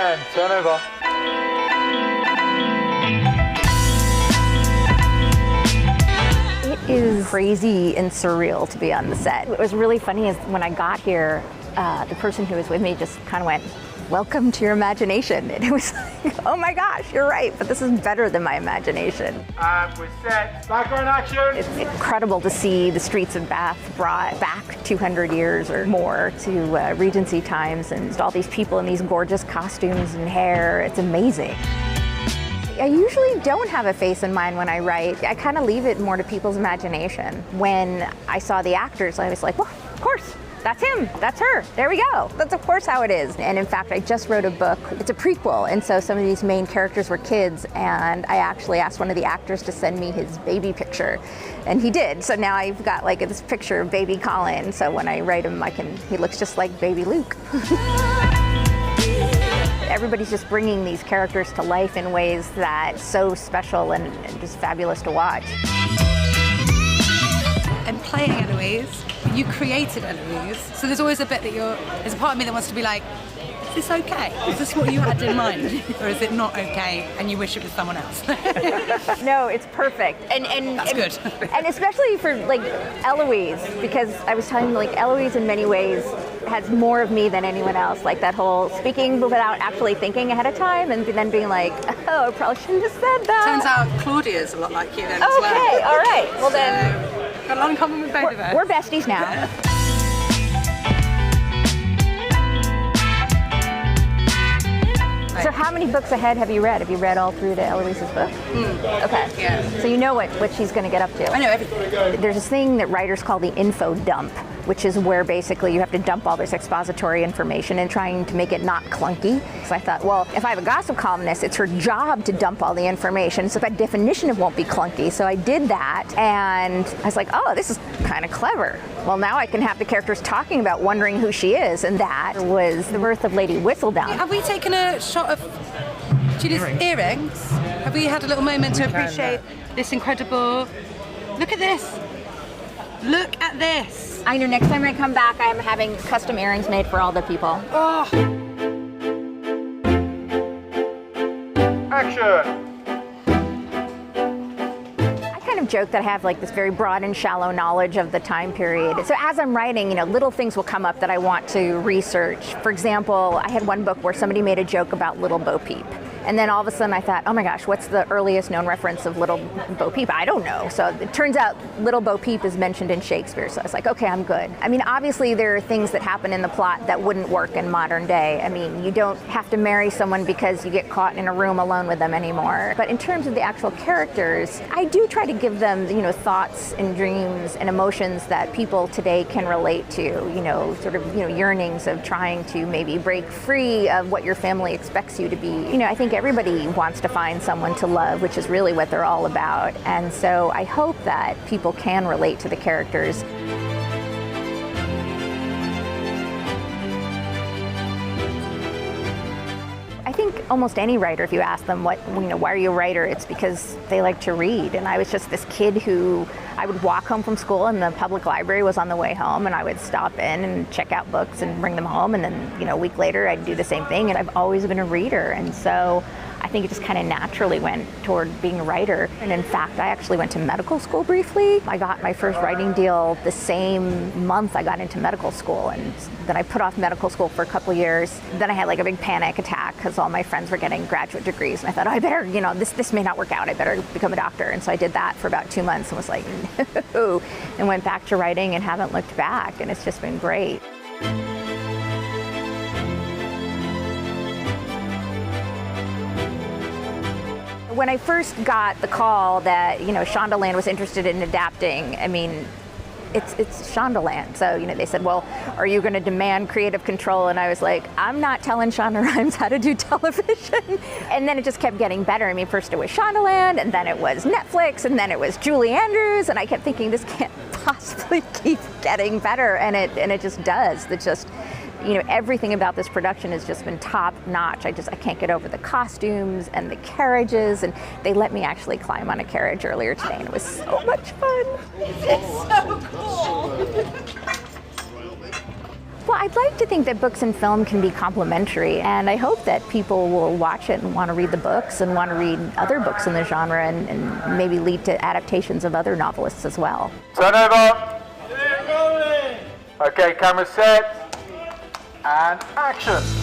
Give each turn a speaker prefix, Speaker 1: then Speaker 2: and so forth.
Speaker 1: and turn over.
Speaker 2: It is crazy and surreal to be on the set. What was really funny is when I got here, the person who was with me just kind of went, "Welcome to your imagination." And it was like, oh my gosh, you're right, but this is better than my imagination.
Speaker 1: And we're set. Background action.
Speaker 2: It's incredible to see the streets of Bath brought back 200 years or more to Regency times, and all these people in these gorgeous costumes and hair. It's amazing. I usually don't have a face in mind when I write. I kind of leave it more to people's imagination. When I saw the actors, I was like, well, of course. That's him, that's her, there we go. That's of course how it is. And in fact, I just wrote a book, it's a prequel, and so some of these main characters were kids, and I actually asked one of the actors to send me his baby picture, and he did. So now I've got like this picture of baby Colin, so when I write him, he looks just like baby Luke. Everybody's just bringing these characters to life in ways that's so special and just fabulous to watch.
Speaker 3: And playing Eloise, you created Eloise, so there's always a bit that there's a part of me that wants to be like, is this okay? Is this what you had in mind? Or is it not okay and you wish it was someone else?
Speaker 2: No, it's perfect.
Speaker 3: That's good.
Speaker 2: And especially for like Eloise, because I was telling you, like, Eloise in many ways has more of me than anyone else. Like that whole speaking without actually thinking ahead of time and then being like, oh, I probably shouldn't have said that.
Speaker 3: Turns out Claudia's a lot like you then as well.
Speaker 2: Okay, all right. Well then,
Speaker 3: got a lot in common with both of us.
Speaker 2: We're besties now. So how many books ahead have you read? Have you read all through to Eloise's book? Okay.
Speaker 3: Yeah.
Speaker 2: So you know what she's going to get up to.
Speaker 3: I know everything.
Speaker 2: There's this thing that writers call the info dump, which is where basically you have to dump all this expository information and trying to make it not clunky. So I thought, well, if I have a gossip columnist, it's her job to dump all the information, so by definition it won't be clunky. So I did that, and I was like, oh, this is kind of clever. Well, now I can have the characters talking about wondering who she is, and that was the birth of Lady Whistledown.
Speaker 3: Have we taken a shot of Judy's earrings? Have we had a little moment to appreciate this incredible... Look at this. Look at this.
Speaker 2: I know next time I come back, I'm having custom earrings made for all the people.
Speaker 3: Oh.
Speaker 1: Action.
Speaker 2: I kind of joke that I have like this very broad and shallow knowledge of the time period. So as I'm writing, little things will come up that I want to research. For example, I had one book where somebody made a joke about Little Bo Peep. And then all of a sudden I thought, oh my gosh, what's the earliest known reference of Little Bo Peep? I don't know. So it turns out Little Bo Peep is mentioned in Shakespeare. So I was like, okay, I'm good. I mean, obviously there are things that happen in the plot that wouldn't work in modern day. I mean, you don't have to marry someone because you get caught in a room alone with them anymore. But in terms of the actual characters, I do try to give them, thoughts and dreams and emotions that people today can relate to, yearnings of trying to maybe break free of what your family expects you to be. I think everybody wants to find someone to love, which is really what they're all about. And so I hope that people can relate to the characters. I think almost any writer, if you ask them why are you a writer, it's because they like to read. And I was just this kid who, I would walk home from school and the public library was on the way home, and I would stop in and check out books and bring them home, and then a week later I'd do the same thing, and I've always been a reader. And so I think it just kind of naturally went toward being a writer. And in fact, I actually went to medical school briefly. I got my first writing deal the same month I got into medical school, and then I put off medical school for a couple of years. Then I had like a big panic attack because all my friends were getting graduate degrees, and I thought, oh, I better, this may not work out, I better become a doctor. And so I did that for about 2 months and was like, no, and went back to writing and haven't looked back, and it's just been great. When I first got the call that, Shondaland was interested in adapting, I mean, it's Shondaland. So, they said, well, are you going to demand creative control? And I was like, I'm not telling Shonda Rhimes how to do television. And then it just kept getting better. I mean, first it was Shondaland, and then it was Netflix, and then it was Julie Andrews. And I kept thinking, this can't possibly keep getting better. And it just does. It's just, everything about this production has just been top notch. I can't get over the costumes and the carriages, and they let me actually climb on a carriage earlier today, and it was so much fun.
Speaker 3: It's so cool.
Speaker 2: Well, I'd like to think that books and film can be complementary, and I hope that people will watch it and want to read the books and want to read other books in the genre and maybe lead to adaptations of other novelists as well.
Speaker 1: Turn over. Okay, camera set. And action.